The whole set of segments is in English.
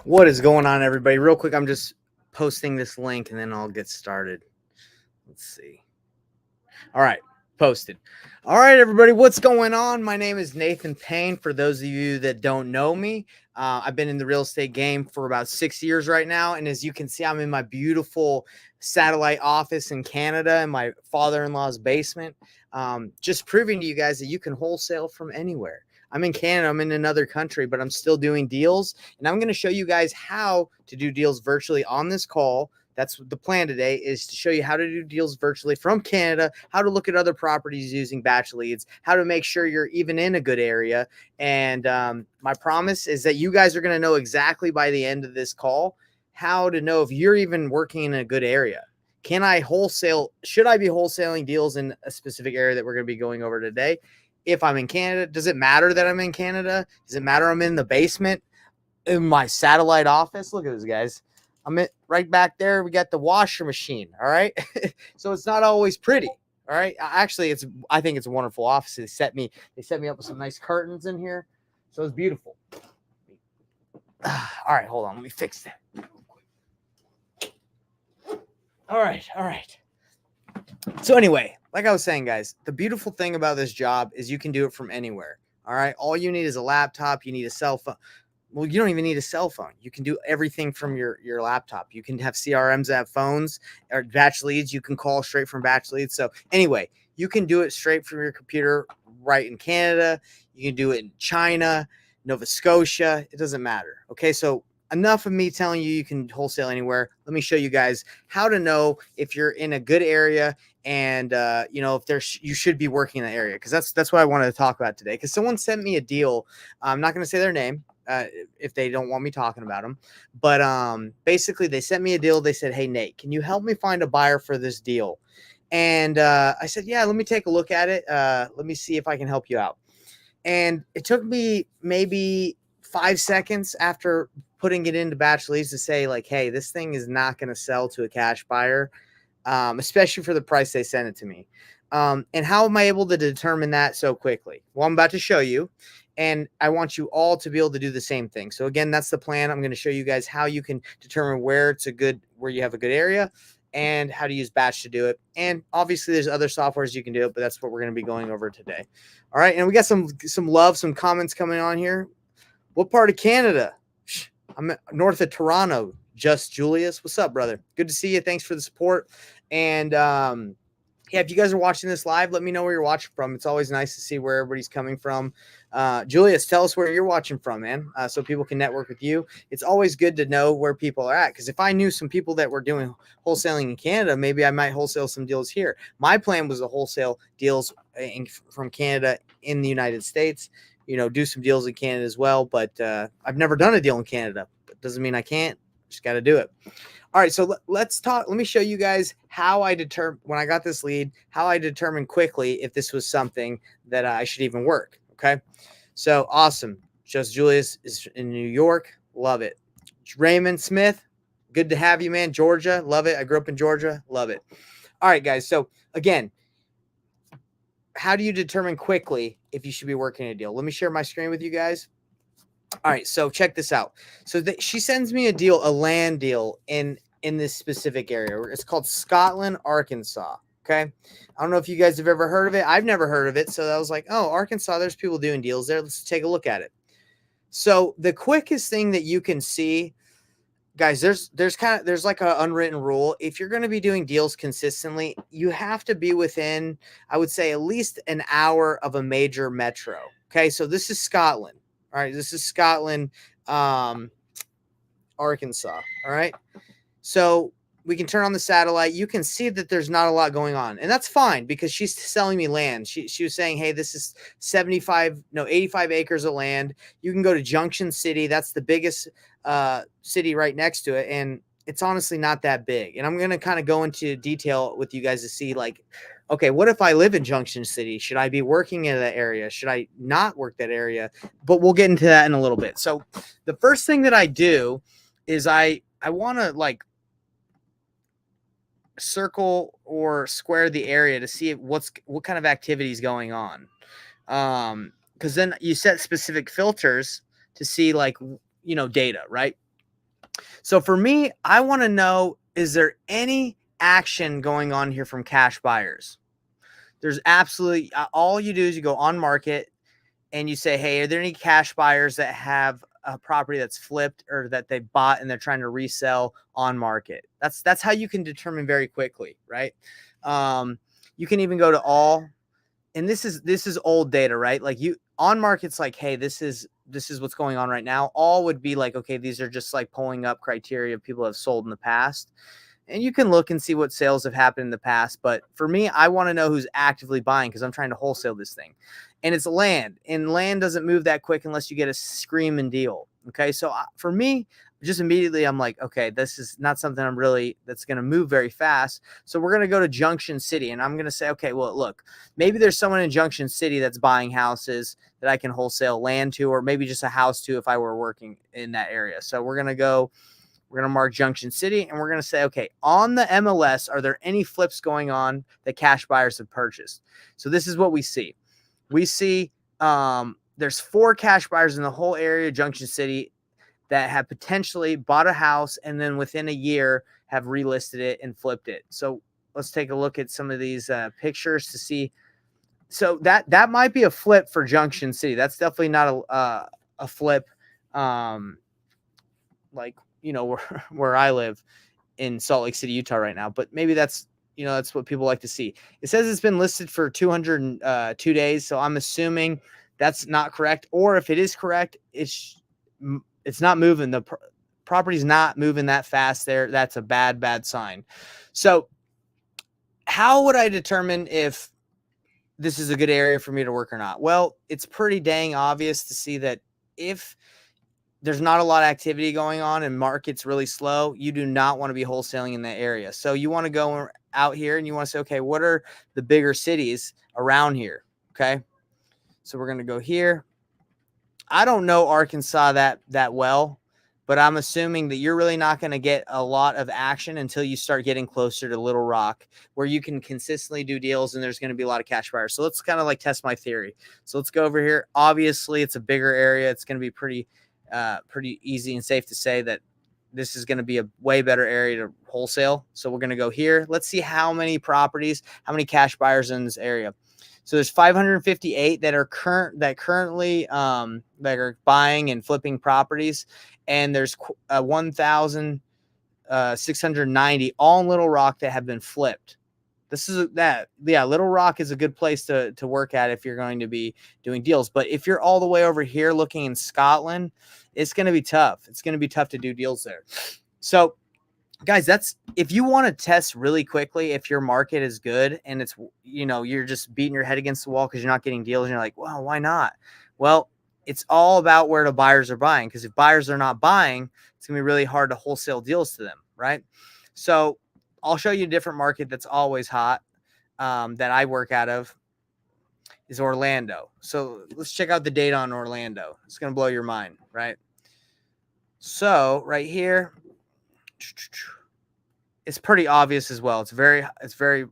What is going on, everybody? Real quick, I'm just posting this link and then I'll get started. Let's see. All right, posted. All right, everybody, what's going on? My name is Nathan Payne. For those of you that don't know me, I've been in the real estate game for about 6 years right now. And as you can see, I'm in my beautiful satellite office in Canada in my father in law's basement, just proving to you guys that you can wholesale from anywhere. I'm in Canada, I'm in another country, but I'm still doing deals. And I'm going to show you guys how to do deals virtually on this call. That's the plan today, is to show you how to do deals virtually from Canada, how to look at other properties using batch leads, how to make sure you're even in a good area. And my promise is that you guys are going to know exactly by the end of this call how to know if you're even working in a good area. Can I wholesale? Should I be wholesaling deals in a specific area that we're going to be going over today? If I'm in Canada, does it matter that I'm in Canada? Does it matter I'm in the basement in my satellite office? Look at this, guys. I'm right back there. We got the washer machine. All right. So it's not always pretty. All right. Actually, I think it's a wonderful office. They set me up with some nice curtains in here. So it's beautiful. All right, hold on. Let me fix that. All right. So anyway, like I was saying, guys, the beautiful thing about this job is you can do it from anywhere. All right. All you need is a laptop. You need a cell phone. Well, you don't even need a cell phone. You can do everything from your laptop. You can have CRMs that have phones or batch leads. You can call straight from batch leads. So anyway, you can do it straight from your computer right in Canada. You can do it in China, Nova Scotia. It doesn't matter. Okay, so enough of me telling you can wholesale anywhere. Let me show you guys how to know if you're in a good area and if you should be working in that area, because that's what I wanted to talk about today. Because someone sent me a deal. I'm not going to say their name. If they don't want me talking about them. But basically, they sent me a deal. They said, "Hey, Nate, can you help me find a buyer for this deal?" And I said, "Yeah, let me take a look at it. Let me see if I can help you out." And it took me maybe 5 seconds after putting it into batch leads to say, like, "Hey, this thing is not going to sell to a cash buyer, especially for the price they sent it to me." And how am I able to determine that so quickly? Well, I'm about to show you. And I want you all to be able to do the same thing. So again, that's the plan. I'm going to show you guys how you can determine where you have a good area and how to use batch to do it. And obviously there's other softwares you can do it, but that's what we're going to be going over today. All right. And we got some comments coming on here. What part of Canada? I'm north of Toronto. Just Julius. What's up, brother? Good to see you. Thanks for the support. And, yeah, if you guys are watching this live, let me know where you're watching from. It's always nice to see where everybody's coming from. Julius, tell us where you're watching from, man, so people can network with you. It's always good to know where people are at, because if I knew some people that were doing wholesaling in Canada, maybe I might wholesale some deals here. My plan was to wholesale deals from Canada in the United States, do some deals in Canada as well. But I've never done a deal in Canada. It doesn't mean I can't. Just got to do it. All right, so let's talk. Let me show you guys how I determined when I got this lead, how I determined quickly if this was something that I should even work. Okay, so awesome. Just Julius is in New York. Love it. Raymond Smith, good to have you, man. Georgia, love it. I grew up in Georgia. Love it. All right, guys. So again, how do you determine quickly if you should be working a deal? Let me share my screen with you guys. All right, so check this out. So she sends me a land deal in this specific area. It's called Scotland, Arkansas. Okay, I don't know if you guys have ever heard of it. I've never heard of it, so I was like, oh, Arkansas. There's people doing deals there. Let's take a look at it. So the quickest thing that you can see, guys, there's like an unwritten rule. If you're going to be doing deals consistently, you have to be within, I would say, at least an hour of a major metro. Okay, so this is Scotland. All right, this is Scotland, Arkansas. All right, so we can turn on the satellite. You can see that there's not a lot going on, and that's fine because she's selling me land. She was saying, hey, this is 85 acres of land. You can go to Junction City. That's the biggest city right next to it, and it's honestly not that big. And I'm going to kind of go into detail with you guys to see, like, okay, what if I live in Junction City? Should I be working in that area? Should I not work that area? But we'll get into that in a little bit. So the first thing that I do is I want to like circle or square the area to see what kind of activity is going on. Because then you set specific filters to see, like, data, right? So for me, I want to know, is there any action going on here from cash buyers? There's absolutely, all you do is you go on market and you say, hey, are there any cash buyers that have a property that's flipped or that they bought and they're trying to resell on market? That's how you can determine very quickly, right? You can even go to all, and this is old data, right? Like you on market's like, hey, this is what's going on right now. All would be like, okay, these are just like pulling up criteria of people have sold in the past. And you can look and see what sales have happened in the past. But for me, I want to know who's actively buying because I'm trying to wholesale this thing. And it's land. And land doesn't move that quick unless you get a screaming deal. Okay. So for me, just immediately, I'm like, okay, this is not something that's going to move very fast. So we're going to go to Junction City and I'm going to say, okay, well, look, maybe there's someone in Junction City that's buying houses that I can wholesale land to, or maybe just a house to if I were working in that area. So we're going to mark Junction City and we're going to say, okay, on the MLS, are there any flips going on that cash buyers have purchased? So this is what we see. We see there's 4 cash buyers in the whole area of Junction City that have potentially bought a house and then within a year have relisted it and flipped it. So let's take a look at some of these pictures to see. So that might be a flip for Junction City. That's definitely not a flip like, where I live in Salt Lake City, Utah right now, but maybe that's what people like to see. It says it's been listed for 202 days. So I'm assuming that's not correct. Or if it is correct, it's not moving. The property's not moving that fast there. That's a bad sign. So how would I determine if this is a good area for me to work or not? Well, it's pretty dang obvious to see that if there's not a lot of activity going on and market's really slow, you do not want to be wholesaling in that area. So you want to go out here and you want to say, okay, what are the bigger cities around here? Okay. So we're going to go here. I don't know Arkansas that well, but I'm assuming that you're really not going to get a lot of action until you start getting closer to Little Rock, where you can consistently do deals and there's going to be a lot of cash buyers. So let's kind of like test my theory. So let's go over here. Obviously, it's a bigger area. It's going to be pretty easy and safe to say that this is going to be a way better area to wholesale. So we're going to go here. Let's see how many properties, how many cash buyers in this area. So there's 558 that are currently that are buying and flipping properties, and there's 1,690 all in Little Rock that have been flipped. Little Rock is a good place to work at if you're going to be doing deals. But if you're all the way over here looking in Scotland, it's going to be tough. It's going to be tough to do deals there. So guys, that's if you want to test really quickly if your market is good and it's you're just beating your head against the wall because you're not getting deals and you're like, well, why not? Well, it's all about where the buyers are buying, because if buyers are not buying, it's gonna be really hard to wholesale deals to them, right? So I'll show you a different market that's always hot that I work out of is Orlando. So let's check out the data on Orlando. It's gonna blow your mind, right? So right here, it's pretty obvious as well. It's very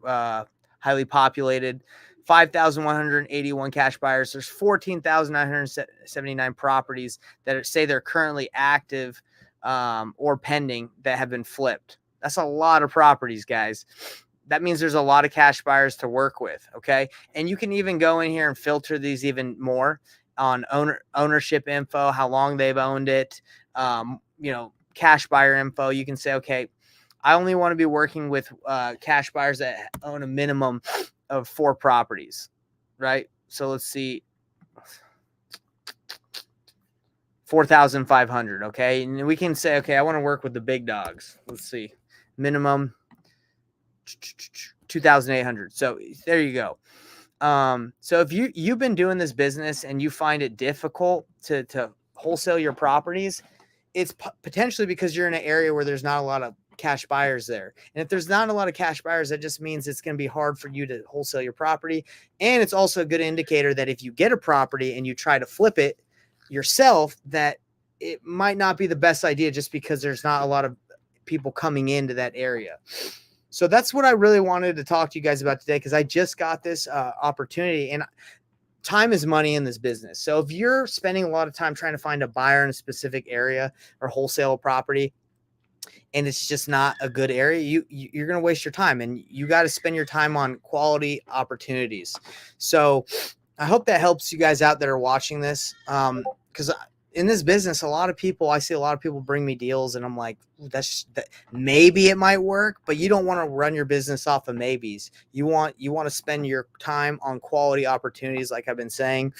highly populated. 5,181 cash buyers. There's 14,979 properties that say they're currently active or pending that have been flipped. That's a lot of properties, guys. That means there's a lot of cash buyers to work with. Okay. And you can even go in here and filter these even more on ownership info, how long they've owned it, cash buyer info. You can say, okay, I only want to be working with cash buyers that own a minimum of 4 properties, right? So let's see, 4,500. Okay. And we can say, okay, I want to work with the big dogs. Let's see, minimum 2,800. So there you go. So if you've been doing this business and you find it difficult to wholesale your properties, it's potentially because you're in an area where there's not a lot of cash buyers there. And if there's not a lot of cash buyers, that just means it's going to be hard for you to wholesale your property. And it's also a good indicator that if you get a property and you try to flip it yourself, that it might not be the best idea just because there's not a lot of people coming into that area. So that's what I really wanted to talk to you guys about today, because I just got this opportunity, and time is money in this business. So if you're spending a lot of time trying to find a buyer in a specific area or wholesale property, and it's just not a good area, you're going to waste your time, and you got to spend your time on quality opportunities. So I hope that helps you guys out that are watching this. Because in this business, I see a lot of people bring me deals, and I'm like, maybe it might work, but you don't want to run your business off of maybes. You want to spend your time on quality opportunities, like I've been saying,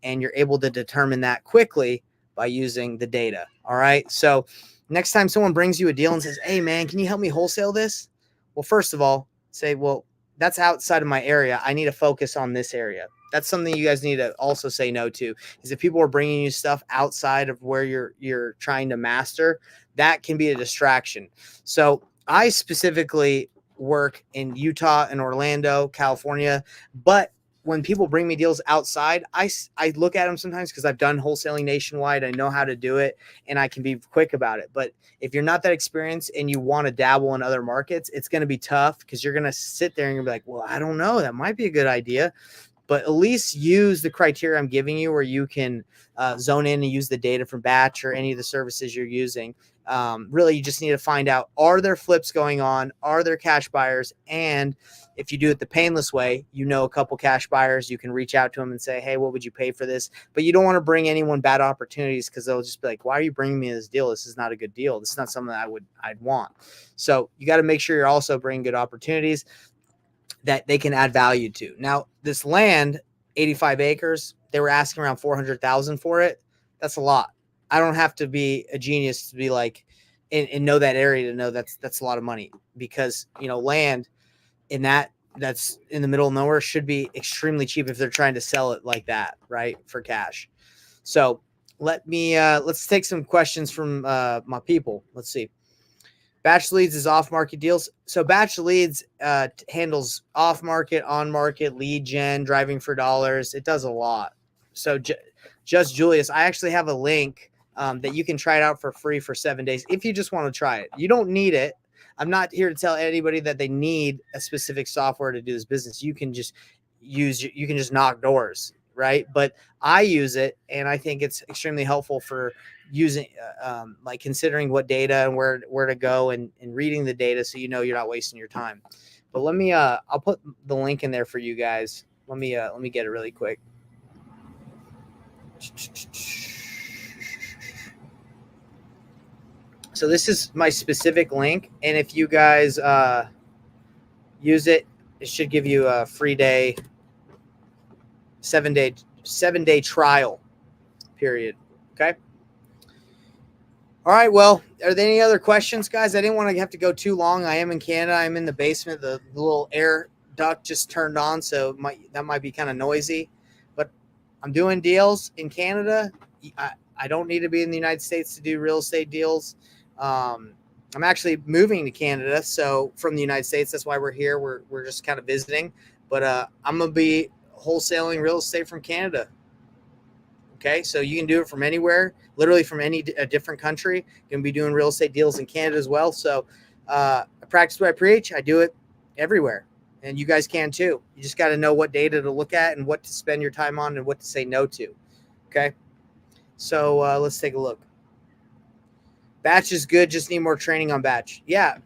and you're able to determine that quickly by using the data. All right. So next time someone brings you a deal and says, "Hey man, can you help me wholesale this?" Well, first of all, say, "Well, that's outside of my area. I need to focus on this area." That's something you guys need to also say no to, is if people are bringing you stuff outside of where you're trying to master, that can be a distraction. So I specifically work in Utah and Orlando, California, but when people bring me deals outside, I look at them sometimes because I've done wholesaling nationwide. I know how to do it, and I can be quick about it. But if you're not that experienced and you want to dabble in other markets, it's going to be tough, because you're going to sit there and you're be like, well, I don't know. That might be a good idea. But at least use the criteria I'm giving you, where you can zone in and use the data from Batch or any of the services you're using. Really, you just need to find out, are there flips going on? Are there cash buyers? And if you do it the Payneless way, a couple cash buyers, you can reach out to them and say, hey, what would you pay for this? But you don't want to bring anyone bad opportunities, because they'll just be like, why are you bringing me this deal? This is not a good deal. This is not something that I'd want. So you got to make sure you're also bringing good opportunities that they can add value to. Now, this land, 85 acres, they were asking around 400,000 for it. That's a lot. I don't have to be a genius to be like, and know that area to know that's a lot of money, because land in that's in the middle of nowhere should be extremely cheap if they're trying to sell it like that, right, for cash. So let's take some questions from my people. Let's see. Batch Leads is off-market deals. So Batch Leads handles off-market, on-market, lead gen, driving for dollars. It does a lot. So just Julius, I actually have a link that you can try it out for free for 7 days if you just want to try it. You don't need it. I'm not here to tell anybody that they need a specific software to do this business. You can just knock doors, right? But I use it, and I think it's extremely helpful for using like considering what data and where to go, and reading the data, so you're not wasting your time. But let me I'll put the link in there for you guys. Let me get it really quick. So this is my specific link, and if you guys use it, it should give you a free day, 7-day trial period. Okay. All right. Well, are there any other questions, guys? I didn't want to have to go too long. I am in Canada. I'm in the basement. The little air duct just turned on, so that might be kind of noisy. But I'm doing deals in Canada. I don't need to be in the United States to do real estate deals. I'm actually moving to Canada, so from the United States. That's why we're here. We're just kind of visiting. But I'm going to be wholesaling real estate from Canada. Okay, so you can do it from anywhere, literally from a different country. You can be doing real estate deals in Canada as well. So I practice what I preach. I do it everywhere, and you guys can too. You just got to know what data to look at and what to spend your time on and what to say no to. Okay, so let's take a look. Batch is good. Just need more training on Batch. Yeah,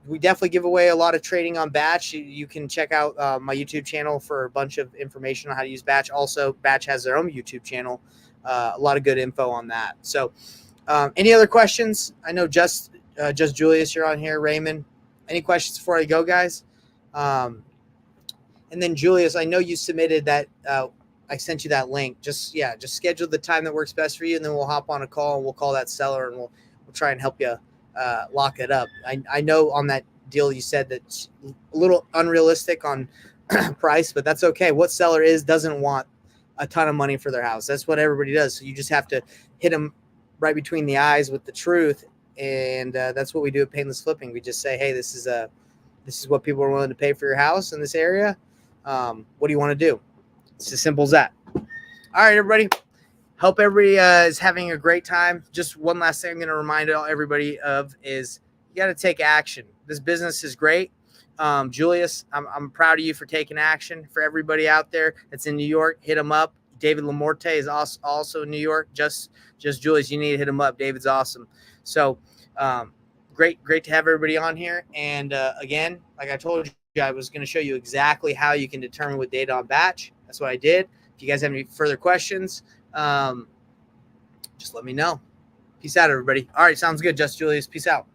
we definitely give away a lot of training on Batch. You can check out my YouTube channel for a bunch of information on how to use Batch. Also, Batch has their own YouTube channel. A lot of good info on that. So any other questions? I know just Julius, you're on here. Raymond, any questions before I go, guys? And then Julius, I know you submitted that. I sent you that link. Just schedule the time that works best for you, and then we'll hop on a call and we'll call that seller, and we'll try and help you lock it up. I know on that deal you said that's a little unrealistic on price, but that's okay. What seller doesn't want a ton of money for their house? That's what everybody does. So you just have to hit them right between the eyes with the truth, and that's what we do at Payneless Flipping. We just say, hey, this is what people are willing to pay for your house in this area. What do you want to do? It's as simple as that. All right, everybody. Hope everybody is having a great time. Just one last thing I'm going to remind everybody of is you got to take action. This business is great. Julius, I'm proud of you for taking action. For everybody out there that's in New York, hit him up. David Lamorte is also in New York. Just Julius, you need to hit him up. David's awesome. So great to have everybody on here. And again, like I told you, I was going to show you exactly how you can determine with data on batch. That's what I did. If you guys have any further questions, just let me know. Peace out, everybody. All right, sounds good. Just Julius. Peace out.